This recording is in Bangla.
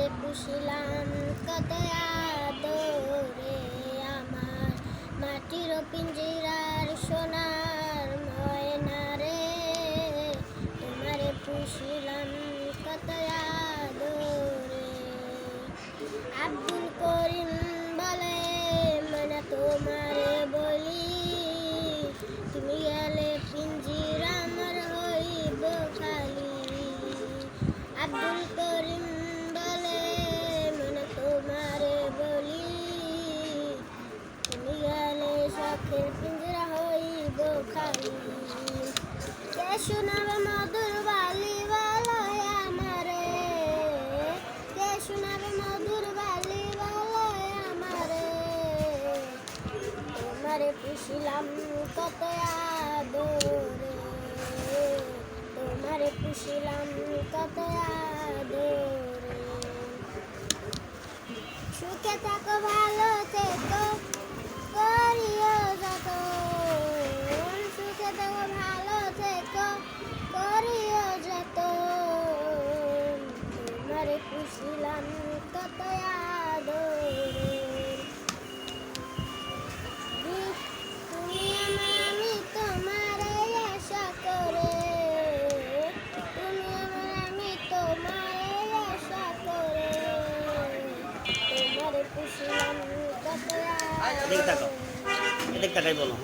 তোমারে পুষিলাম কত আদরে আমার মাটির পিঞ্জিরার সোনার ময়না রে তোমারে পুষিলাম কত আদরে আব্দুল করিম বলে মনে তোমারে বলি তুমি গেলে পিঞ্জিরা আমার হইব খালি আব্দুল করিম বলে মনে তোমারে বলি তুমি গেলে শখের পিঞ্জরা হইব খালি কে শোনাবে মধুর বালি বলয় আমারে কে শোনাবে মধুর বালি বলয় আমারে তোমারে পুষিলাম কত আদরে তোমারে পুষিলাম কত আদরে সুখে থাকো ভালো থেকো করিও যত সুখে থাকো ভালো থেকো করিও যত তোমারে পুষিলাম কত আদরে তুমি আমার আমি তোমারে আশা করে তুমি আমার আমি তোমারে আশা করে তোমারে পুষিলাম কত এদিকে তাকাও, এদিকে তাকাই বলো।